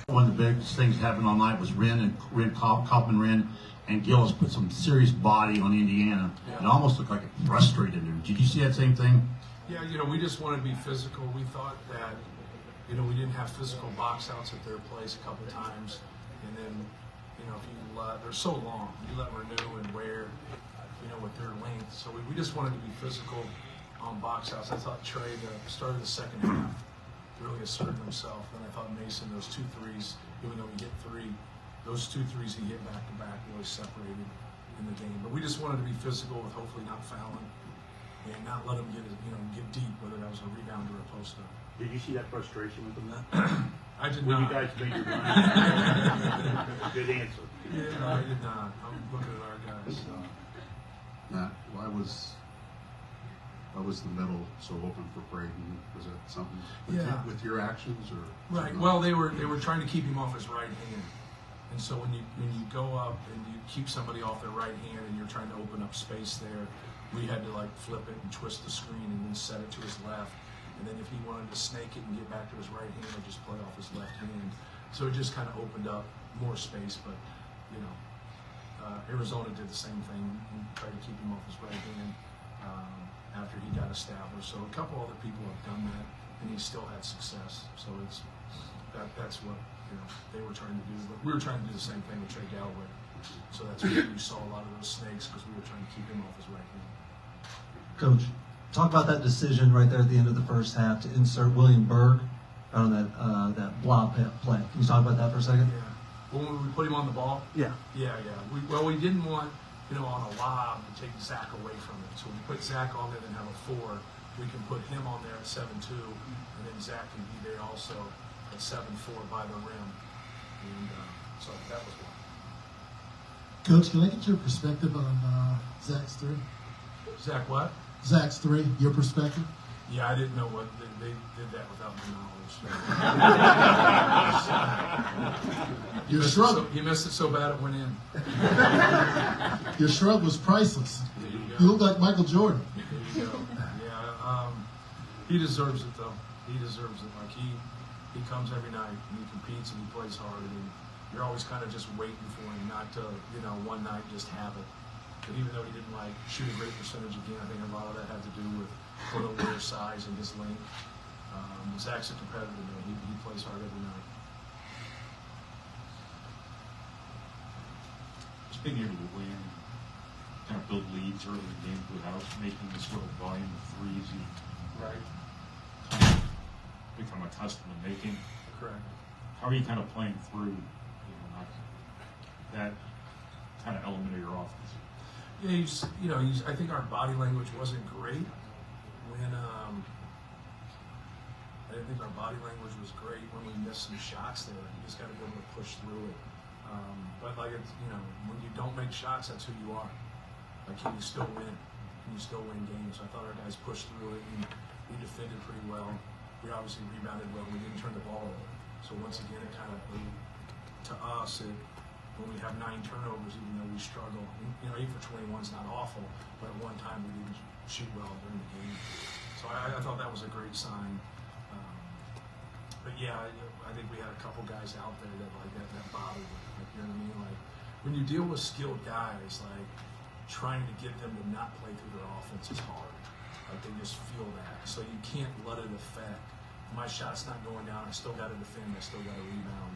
One of the big things that happened all night was Kaufman and Gillis put some serious body on Indiana. Yeah. It almost looked like it frustrated them. Did you see that same thing? Yeah, we just wanted to be physical. We thought that, we didn't have physical box outs at their place a couple times. And then, if you they're so long. You let Renew and Ware, with their length. So we just wanted to be physical on box outs. I thought Trey started the second half really asserted himself. And I thought Mason, those 2 threes, even though he hit 3, those 2 threes he hit back to back really separated in the game. But we just wanted to be physical with hopefully not fouling and not let him get deep, whether that was a rebound or a post up. Did you see that frustration with them? I did when not. You guys made your mind. Good answer. Yeah, no, I did not. I'm looking at our guys. Matt, why was the middle so open for Braden? Was that something with your actions or? Right. Well, they were trying to keep him off his right hand, and so when you go up and you keep somebody off their right hand and you're trying to open up space there, we had to flip it and twist the screen and then set it to his left, and then if he wanted to snake it and get back to his right hand, or just play off his left hand. So it just kind of opened up more space, but Arizona did the same thing and tried to keep him off his right hand. After he got established. So a couple other people have done that, and he still had success. So that's what they were trying to do. But we were trying to do the same thing with Trey Galloway. So that's why we saw a lot of those snakes, because we were trying to keep him off his right hand. Coach, talk about that decision right there at the end of the first half to insert William Berg on that blob play. Can you talk about that for a second? Yeah. When we put him on the ball? Yeah. Yeah. We didn't want on a lob to take Zach away from it. So we put Zach on there and have a 4. We can put him on there at 7-2, and then Zach can be there also at 7-4 by the rim. And so that was one. Coach, can I get your perspective on Zach's 3? Zach what? Zach's 3, your perspective? Yeah, I didn't know what they did that without my knowledge. He missed it so bad it went in. Your shrug was priceless. You look like Michael Jordan. There you go. Yeah, he deserves it though. He deserves it. He comes every night and he competes and he plays hard, and you're always kind of just waiting for him not to one night just have it. But even though he didn't shoot a great percentage again, I think a lot of that had to do with Ware's size and his length. Zach's a competitor though. He plays hard every night. Just being able to win, kind of build leads early in the game without making the sort of volume of threes you become accustomed to making. Correct. How are you kind of playing through that kind of element of your offense? Yeah, I think our body language wasn't great when I didn't think our body language was great when we missed some shots there. You just got to be able to push through it. But when you don't make shots, that's who you are. Can you still win? Can you still win games? I thought our guys pushed through it, and we defended pretty well. We obviously rebounded well. We didn't turn the ball over. So once again, it kind of, to us, when we have 9 turnovers, even though we struggle, 8 for 21 is not awful, but at one time we didn't shoot well during the game. So I thought that was a great sign. But yeah, I think we had a couple guys out there that bothered me. You know what I mean? When you deal with skilled guys, trying to get them to not play through their offense is hard. They just feel that. So you can't let it affect. My shot's not going down. I still got to defend. I still got to rebound.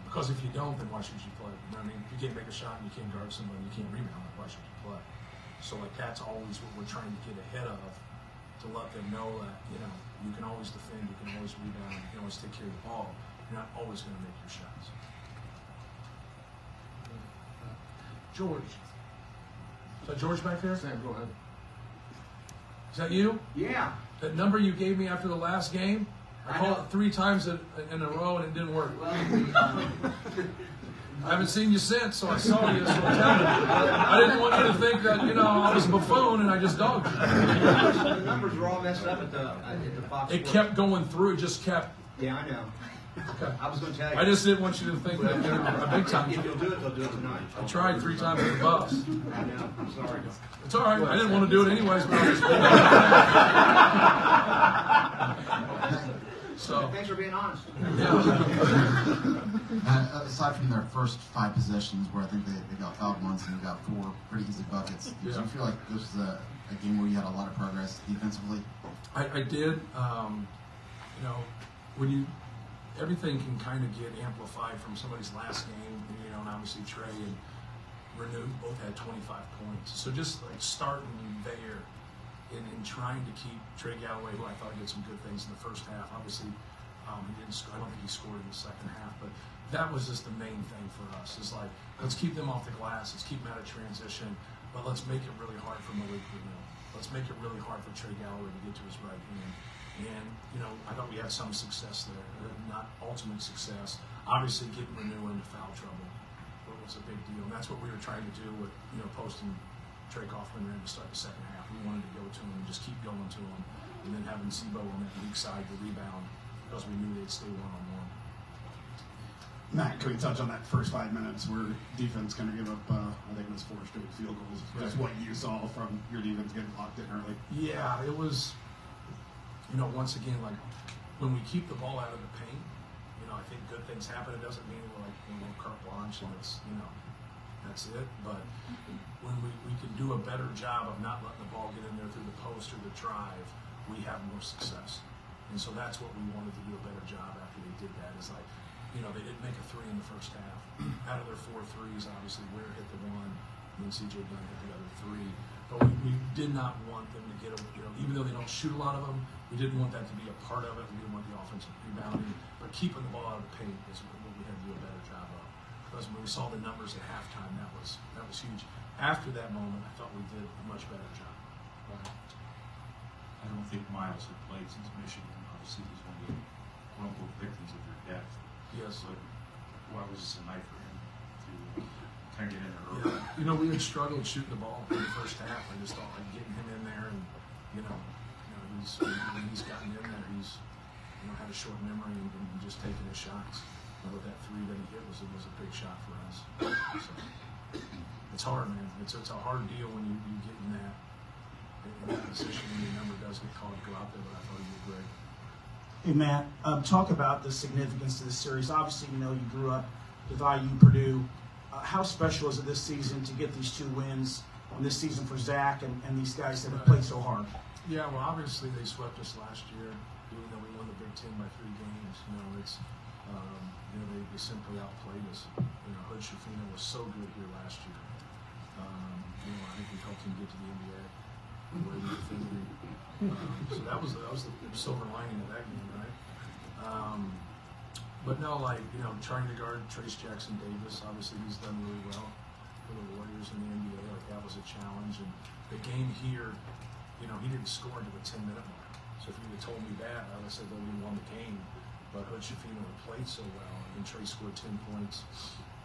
Because if you don't, then why should you play? You know what I mean? If you can't make a shot and you can't guard somebody, you can't rebound. Why should you play? So that's always what we're trying to get ahead of, to let them know that you can always defend, you can always rebound, you can always take care of the ball. You're not always going to make your shots. George. Is that George back there? Sam, go ahead. Is that you? Yeah. That number you gave me after the last game? I called it 3 times in a row and it didn't work. Well, I haven't seen you since, so I saw you, so I'm telling you. I didn't want you to think that, I was a buffoon and I just dogged you. The numbers were all messed up at the Fox It Sports. kept going through, it just kept. Yeah, I know. Okay. I was going to tell you. I just didn't want you to think that a big time. If you'll do it, they'll do it tonight. I tried 3 times with the bus. I know. I'm sorry. It's all right. I didn't want to do it anyways, but I just So Thanks for being honest. Aside from their first 5 possessions, where I think they got fouled once and got 4 pretty easy buckets, did you feel like this was a game where you had a lot of progress defensively? I did. When everything can kind of get amplified from somebody's last game, and obviously Trey and Renew both had 25 points. So just like starting there and trying to keep Trey Galloway, who I thought did some good things in the first half. Obviously, he didn't score. I don't think he scored in the second half, but that was just the main thing for us. Is like, let's keep them off the glass. Let's keep them out of transition, but let's make it really hard for Malik Renew. Let's make it really hard for Trey Galloway to get to his right hand. And, I thought we had some success there. Not ultimate success. Obviously, getting Renew into foul trouble was a big deal. And that's what we were trying to do with, posting Trey Kaufman in to start the second half. We wanted to go to him and just keep going to him. And then having Sebo on that weak side to rebound because we knew they'd stay one-on-one. Matt, can we touch on that first 5 minutes where defense kind of give up, I think it was 4 straight field goals. Just what you saw from your defense getting locked in early. Yeah, it was, once again, like when we keep the ball out of the paint, I think good things happen. It doesn't mean we're like, carte blanche and it's, that's it. But when we can do a better job of not letting the ball get in there through the post or the drive, we have more success. And so that's what we wanted to do a better job after they did that. Is like, they didn't make a 3 in the first half. Out of their 4 threes, obviously, Ware hit the 1, and then C.J. Dunn hit the other 3. But we did not want them to get, even though they don't shoot a lot of them, we didn't want that to be a part of it. We didn't want the offensive rebounding, but keeping the ball out of the paint is what we had to do a better job of. Because when we saw the numbers at halftime, that was huge. After that moment, I thought we did a much better job. I don't think Miles had played since Michigan. Obviously, he's one of the quote-unquote victims of your depth. Yes. But why was this a night for him to kind of get in there early? Yeah. We had struggled shooting the ball in the first half. I just thought like getting him in there and, when he's gotten in there, he's, had a short memory and just taking his shots. But that 3 that he hit was a big shot for us. So, it's hard, man. It's a hard deal when you get in that position when your number does get called to go out there, but I thought he did great. Hey, Matt, talk about the significance of this series. Obviously, you grew up with IU, Purdue. How special is it this season to get these 2 wins on this season for Zach and these guys that have played so hard? Yeah, well, obviously they swept us last year, even though we won the Big Ten by 3 games. It's they simply outplayed us. Hood Schifino was so good here last year. I think we helped him get to the NBA. The way we defended him. So that was the silver lining of that game, right? But no, trying to guard Trace Jackson Davis, obviously he's done really well for the Warriors in the NBA. Like that was a challenge, and the game here. He didn't score until the 10-minute mark. So if you'd have told me that, I would have said that we won the game. But Hood Schifino had played so well, and Trey scored 10 points,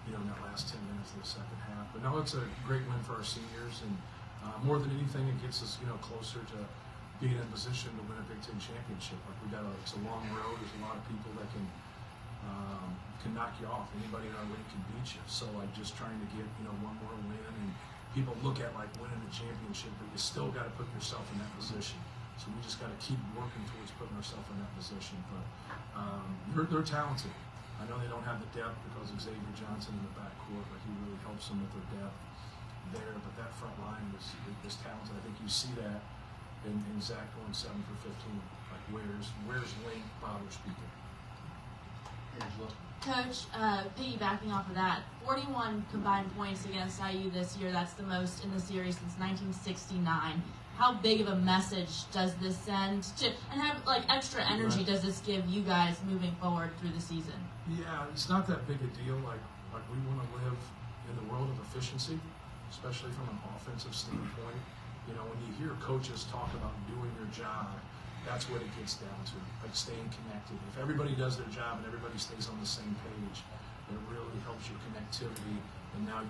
in that last 10 minutes of the second half. But no, it's a great win for our seniors, and more than anything, it gets us, closer to being in a position to win a Big Ten championship. Like it's a long road. There's a lot of people that can knock you off. Anybody in our league can beat you. So just trying to get, one more win and. People look at winning a championship, but you still got to put yourself in that position. So we just got to keep working towards putting ourselves in that position. But they're talented. I know they don't have the depth because of Xavier Johnson in the backcourt, but he really helps them with their depth there. But that front line is talented. I think you see that in Zach going 7 for 15. Like where's length bothers people. Coach, piggybacking off of that, 41 combined points against IU this year. That's the most in the series since 1969. How big of a message does this send and have extra energy does this give you guys moving forward through the season? Yeah, it's not that big a deal. Like we want to live in the world of efficiency, especially from an offensive standpoint. When you hear coaches talk about doing your job, that's what it gets down to, staying connected. If everybody does their job and everybody stays on the same page, it really helps your connectivity. And now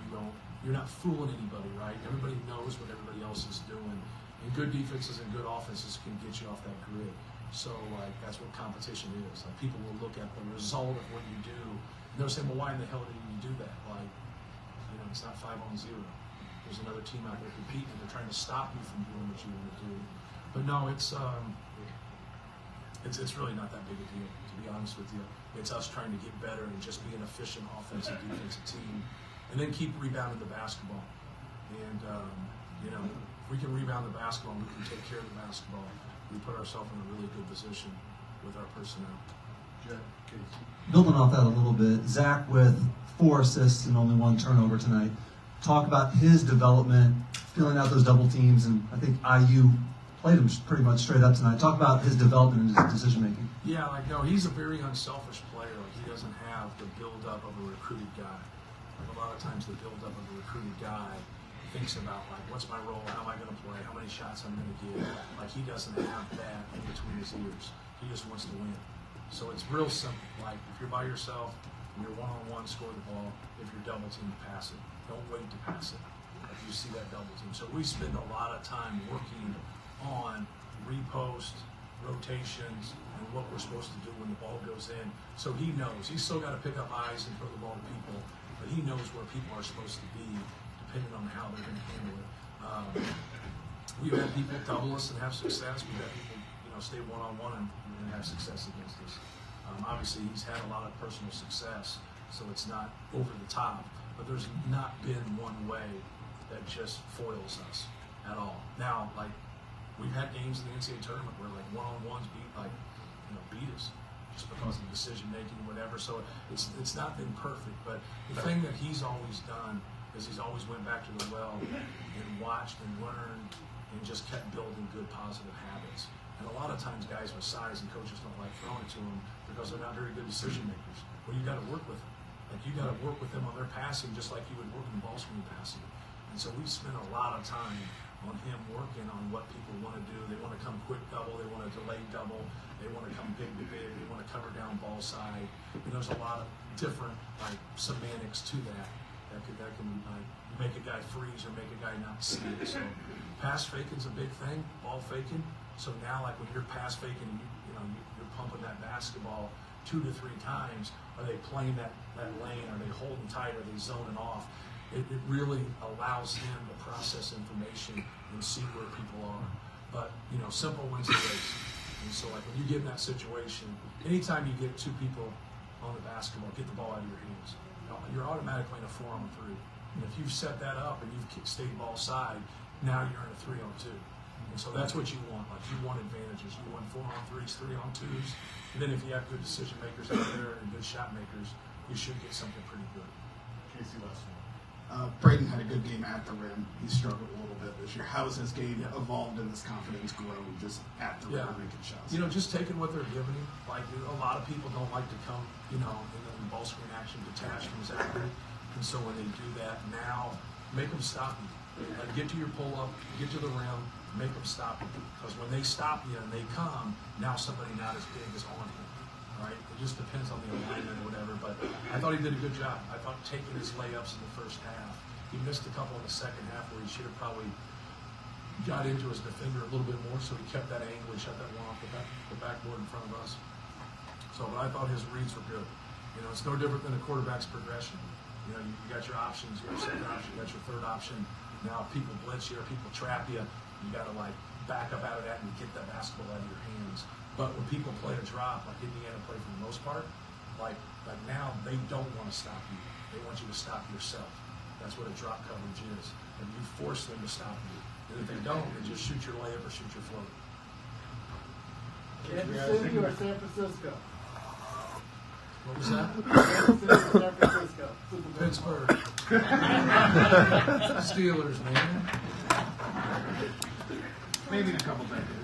you're not fooling anybody, right? Everybody knows what everybody else is doing. And good defenses and good offenses can get you off that grid. So that's what competition is. People will look at the result of what you do, and they'll say, well, why in the hell did you do that? It's not 5-on-0. There's another team out there competing, and they're trying to stop you from doing what you want to do. But no, it's it's really not that big a deal, to be honest with you. It's us trying to get better and just be an efficient offensive, defensive team, and then keep rebounding the basketball. And if we can rebound the basketball, and we can take care of the basketball, we put ourselves in a really good position with our personnel. Building off that a little bit, Zach with 4 assists and only 1 turnover tonight. Talk about his development, filling out those double teams, and I think IU played him pretty much straight up tonight. Talk about his development and his decision making. Yeah, he's a very unselfish player. He doesn't have the build-up of a recruited guy. A lot of times the build-up of a recruited guy thinks about, what's my role, how am I going to play, how many shots I'm going to get. He doesn't have that in between his ears. He just wants to win. So it's real simple. If you're by yourself, and you're one-on-one, score the ball. If you're double team, pass it. Don't wait to pass it if you see that double team. So we spend a lot of time working on repost, rotations, and what we're supposed to do when the ball goes in. So he knows. He's still got to pick up eyes and throw the ball to people, but he knows where people are supposed to be depending on how they're going to handle it. We've had people double us and have success. We've had people, stay one-on-one and have success against us. Obviously, he's had a lot of personal success, so it's not over the top. But there's not been one way that just foils us at all. Now, we've had games in the NCAA tournament where one-on-ones beat us just because of decision making, whatever. So it's not been perfect. But the thing that he's always done is he's always went back to the well and watched and learned and just kept building good positive habits. And a lot of times guys with size and coaches don't like throwing it to them because they're not very good decision makers. Well, you got to work with them. You got to work with them on their passing just like you would work in ball screen passing. And so we spent a lot of time on him working on what people want to do. They want to come quick double. They want to delay double. They want to come big to big. They want to cover down ball side. And there's a lot of different semantics to that can make a guy freeze or make a guy not see it. So pass faking's a big thing. Ball faking. So now, when you're pass faking and you're pumping that basketball 2 to 3 times, are they playing that lane? Are they holding tight? Are they zoning off? It really allows him to process information and see where people are. But simple wins the race. And so, when you get in that situation, anytime you get 2 people on the basketball, get the ball out of your hands. You're automatically in a 4-on-3. And if you've set that up and you've stayed ball side, now you're in a 3-on-2. And so that's what you want. You want advantages. You want 4-on-3s, 3-on-2s. And then if you have good decision makers out there and good shot makers, you should get something pretty good. Casey, last one. Braden had a good game at the rim. He struggled a little bit this year. How has his game evolved and his confidence grown just at the rim making shots? Just taking what they're giving him. A lot of people don't like to come, in the ball screen action detached from Zachary. And so when they do that now, make them stop you. Get to your pull-up, get to the rim, make them stop you. Because when they stop you and they come, now somebody not as big is on him. Right? It just depends on the alignment or whatever. But I thought he did a good job. I thought taking his layups in the first half, he missed a couple in the second half where he should have probably got into his defender a little bit more, so he kept that angle and shut that one off the backboard in front of us. So, but I thought his reads were good. It's no different than a quarterback's progression. You got your options, you got your second option, you got your third option. Now if people blitz you or people trap you, you got to back up out of that and get that basketball out of your hands. But when people play a drop, like Indiana played for the most part, like now they don't want to stop you. They want you to stop yourself. That's what a drop coverage is. And you force them to stop you. And if they don't, they just shoot your layup or shoot your float. Kansas City or San Francisco? What was that? Kansas City or San Francisco? Pittsburgh. Steelers, man. Maybe in a couple decades.